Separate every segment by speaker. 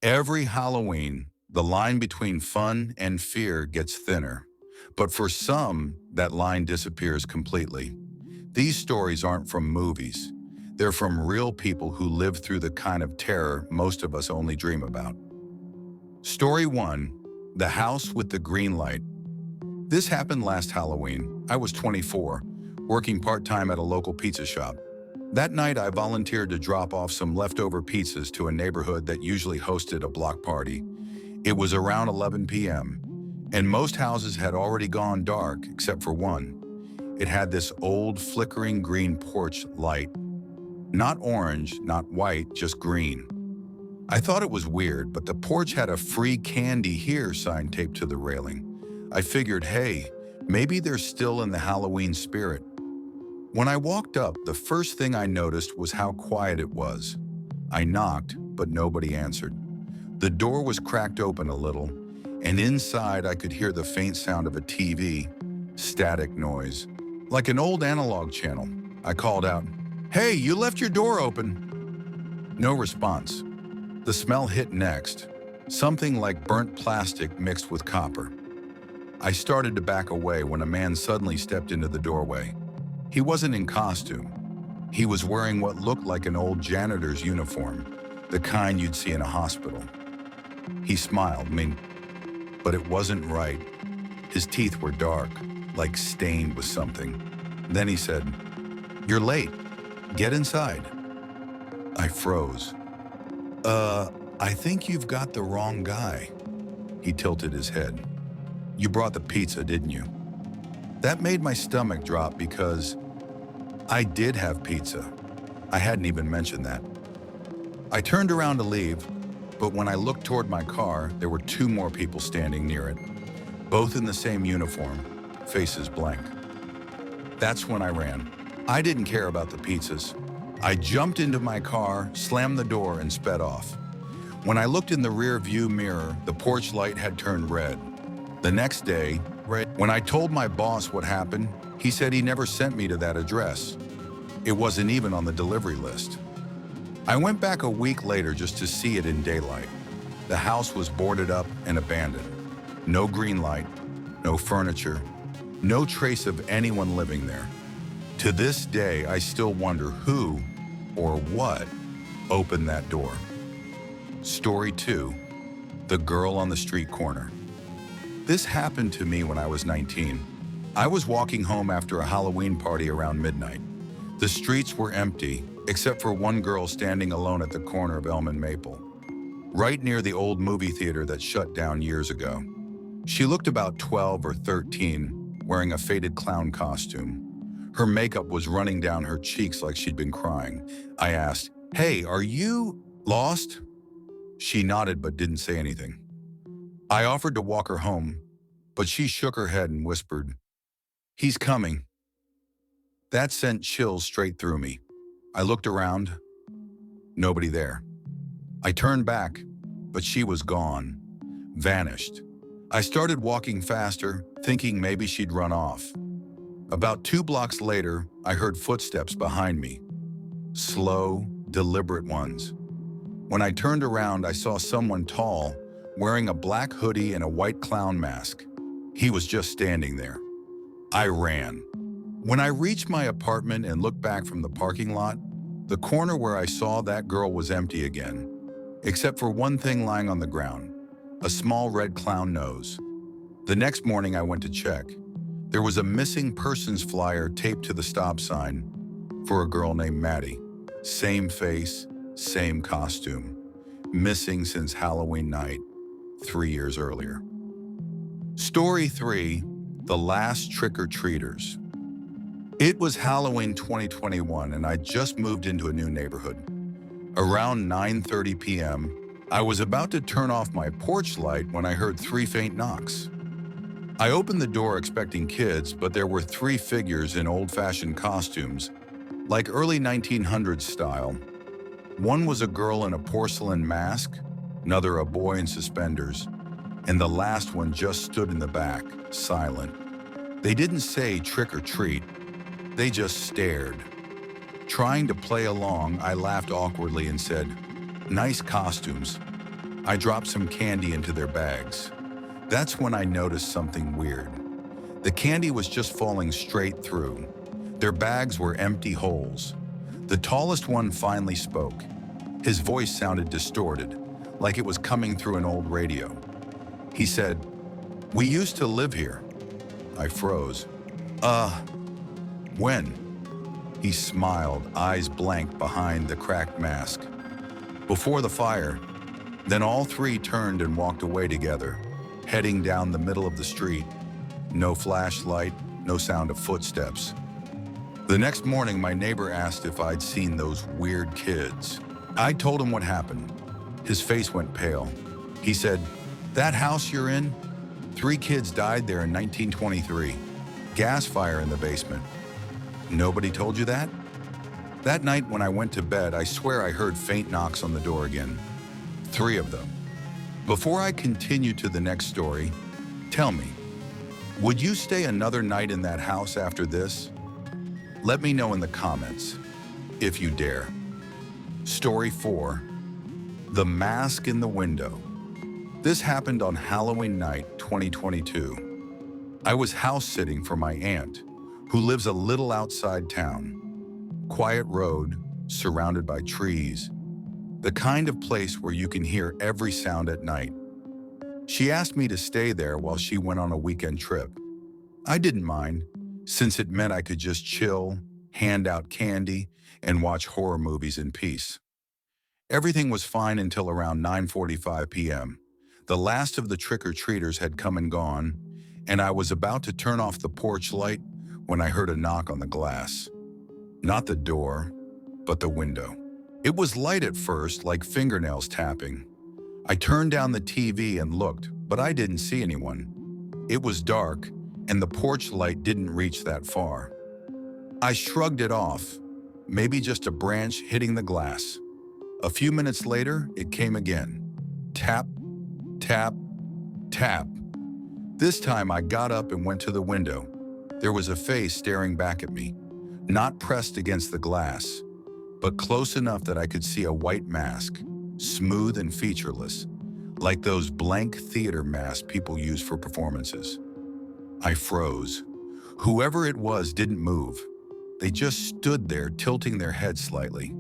Speaker 1: Every Halloween, the line between fun and fear gets thinner. But for some, that line disappears completely. These stories aren't from movies. They're from real people who live through the kind of terror most of us only dream about. Story 1. The House with the Green Light. This happened last Halloween. I was 24, working part-time at a local pizza shop. That night, I volunteered to drop off some leftover pizzas to a neighborhood that usually hosted a block party. It was around 11 p.m., and most houses had already gone dark except for one. It had this old, flickering green porch light. Not orange, not white, just green. I thought it was weird, but the porch had a "free candy here" sign taped to the railing. I figured, hey, maybe they're still in the Halloween spirit. When I walked up, the first thing I noticed was how quiet it was. I knocked, but nobody answered. The door was cracked open a little, and inside I could hear the faint sound of a TV, static noise, like an old analog channel. I called out, "Hey, you left your door open." No response. The smell hit next, something like burnt plastic mixed with copper. I started to back away when a man suddenly stepped into the doorway. He wasn't in costume. He was wearing what looked like an old janitor's uniform, the kind you'd see in a hospital. He smiled, but it wasn't right. His teeth were dark, like stained with something. Then he said, "You're late. Get inside." I froze. I think you've got the wrong guy." He tilted his head. "You brought the pizza, didn't you?" That made my stomach drop because I did have pizza. I hadn't even mentioned that. I turned around to leave, but when I looked toward my car, there were two more people standing near it, both in the same uniform, faces blank. That's when I ran. I didn't care about the pizzas. I jumped into my car, slammed the door, and sped off. When I looked in the rear view mirror, the porch light had turned red. The next day, when I told my boss what happened, he said he never sent me to that address. It wasn't even on the delivery list. I went back a week later just to see it in daylight. The house was boarded up and abandoned. No green light, no furniture, no trace of anyone living there. To this day, I still wonder who or what opened that door. Story 2. The Girl on the Street Corner. This happened to me when I was 19. I was walking home after a Halloween party around midnight. The streets were empty, except for one girl standing alone at the corner of Elm and Maple, right near the old movie theater that shut down years ago. She looked about 12 or 13, wearing a faded clown costume. Her makeup was running down her cheeks like she'd been crying. I asked, "Hey, are you lost?" She nodded but didn't say anything. I offered to walk her home, but she shook her head and whispered, "He's coming." That sent chills straight through me. I looked around. Nobody there. I turned back, but she was gone, vanished. I started walking faster, thinking maybe she'd run off. About 2 blocks later, I heard footsteps behind me. Slow, deliberate ones. When I turned around, I saw someone tall, wearing a black hoodie and a white clown mask. He was just standing there. I ran. When I reached my apartment and looked back from the parking lot, the corner where I saw that girl was empty again, except for one thing lying on the ground, a small red clown nose. The next morning I went to check. There was a missing persons flyer taped to the stop sign for a girl named Maddie. Same face, same costume. Missing since Halloween night, 3 years earlier. Story 3. The Last Trick-or-Treaters. It was Halloween 2021 and I just moved into a new neighborhood. Around 9:30 p.m., I was about to turn off my porch light when I heard 3 faint knocks. I opened the door expecting kids, but there were 3 figures in old-fashioned costumes, like early 1900s style. One was a girl in a porcelain mask, another a boy in suspenders, and the last one just stood in the back, silent. They didn't say trick or treat, they just stared. Trying to play along, I laughed awkwardly and said, "Nice costumes." I dropped some candy into their bags. That's when I noticed something weird. The candy was just falling straight through. Their bags were empty holes. The tallest one finally spoke. His voice sounded distorted, like it was coming through an old radio. He said, "We used to live here." I froze. When?" He smiled, eyes blank behind the cracked mask. "Before the fire." Then all three turned and walked away together, heading down the middle of the street. No flashlight, no sound of footsteps. The next morning, my neighbor asked if I'd seen those weird kids. I told him what happened. His face went pale. He said, "That house you're in? 3 kids died there in 1923. Gas fire in the basement." "Nobody told you that?" "That night when I went to bed, I swear I heard faint knocks on the door again. 3 of them." Before I continue to the next story, tell me, would you stay another night in that house after this? Let me know in the comments, if you dare. Story 4. The Mask in the Window. This happened on Halloween night 2022. I was house sitting for my aunt, who lives a little outside town. Quiet road, surrounded by trees. The kind of place where you can hear every sound at night. She asked me to stay there while she went on a weekend trip. I didn't mind, since it meant I could just chill, hand out candy, and watch horror movies in peace. Everything was fine until around 9:45 p.m. The last of the trick-or-treaters had come and gone, and I was about to turn off the porch light when I heard a knock on the glass. Not the door, but the window. It was light at first, like fingernails tapping. I turned down the TV and looked, but I didn't see anyone. It was dark, and the porch light didn't reach that far. I shrugged it off, maybe just a branch hitting the glass. A few minutes later, it came again. Tap, tap, tap. This time I got up and went to the window. There was a face staring back at me, not pressed against the glass, but close enough that I could see a white mask, smooth and featureless, like those blank theater masks people use for performances. I froze. Whoever it was didn't move. They just stood there, tilting their heads slightly.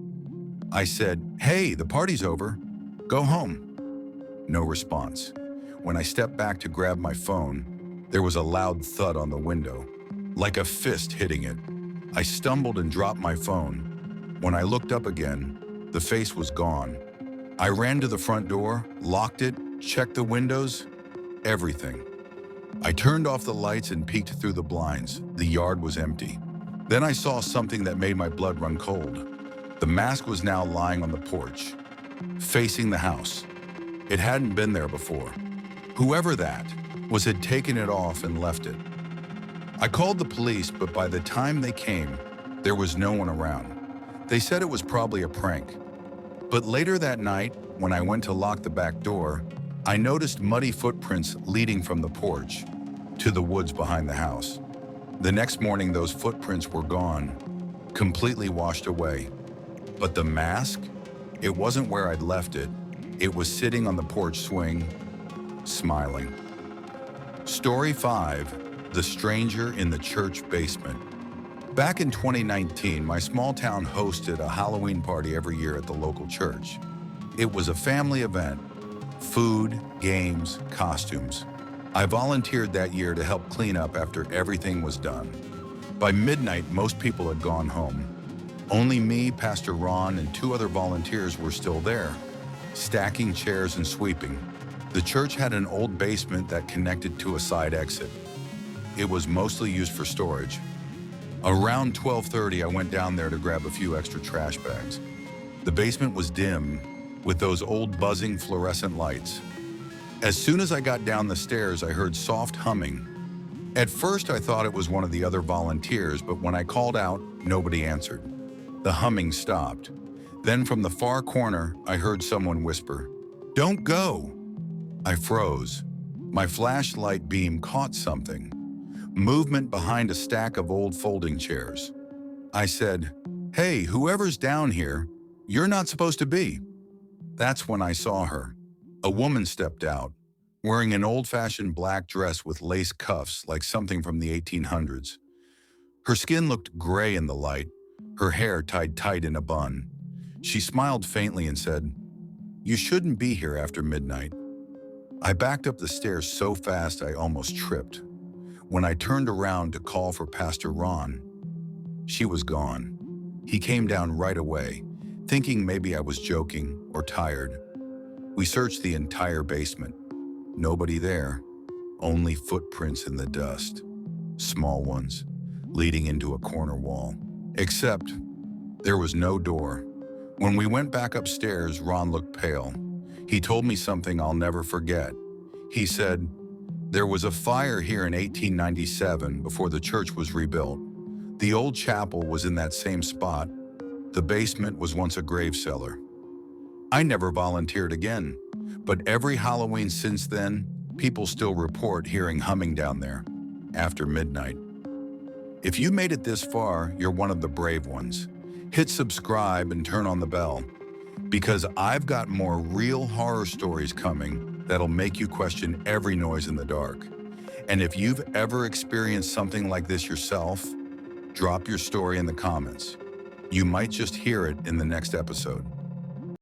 Speaker 1: I said, "Hey, the party's over. Go home." No response. When I stepped back to grab my phone, there was a loud thud on the window, like a fist hitting it. I stumbled and dropped my phone. When I looked up again, the face was gone. I ran to the front door, locked it, checked the windows, everything. I turned off the lights and peeked through the blinds. The yard was empty. Then I saw something that made my blood run cold. The mask was now lying on the porch, facing the house. It hadn't been there before. Whoever that was had taken it off and left it. I called the police, but by the time they came, there was no one around. They said it was probably a prank. But later that night, when I went to lock the back door, I noticed muddy footprints leading from the porch to the woods behind the house. The next morning, those footprints were gone, completely washed away. But the mask? It wasn't where I'd left it. It was sitting on the porch swing, smiling. Story 5. The Stranger in the Church Basement. Back in 2019, my small town hosted a Halloween party every year at the local church. It was a family event. Food, games, costumes. I volunteered that year to help clean up after everything was done. By midnight, most people had gone home. Only me, Pastor Ron, and 2 other volunteers were still there, stacking chairs and sweeping. The church had an old basement that connected to a side exit. It was mostly used for storage. Around 12:30, I went down there to grab a few extra trash bags. The basement was dim, with those old buzzing fluorescent lights. As soon as I got down the stairs, I heard soft humming. At first, I thought it was one of the other volunteers, but when I called out, nobody answered. The humming stopped. Then from the far corner, I heard someone whisper, "Don't go!" I froze. My flashlight beam caught something. Movement behind a stack of old folding chairs. I said, "Hey, whoever's down here, you're not supposed to be." That's when I saw her. A woman stepped out, wearing an old-fashioned black dress with lace cuffs like something from the 1800s. Her skin looked gray in the light, her hair tied tight in a bun. She smiled faintly and said, "You shouldn't be here after midnight." I backed up the stairs so fast I almost tripped. When I turned around to call for Pastor Ron, she was gone. He came down right away, thinking maybe I was joking or tired. We searched the entire basement. Nobody there, only footprints in the dust. Small ones, leading into a corner wall. Except, there was no door. When we went back upstairs, Ron looked pale. He told me something I'll never forget. He said, "There was a fire here in 1897 before the church was rebuilt. The old chapel was in that same spot. The basement was once a grave cellar." I never volunteered again, but every Halloween since then, people still report hearing humming down there after midnight. If you made it this far, you're one of the brave ones. Hit subscribe and turn on the bell, because I've got more real horror stories coming that'll make you question every noise in the dark. And if you've ever experienced something like this yourself, drop your story in the comments. You might just hear it in the next episode.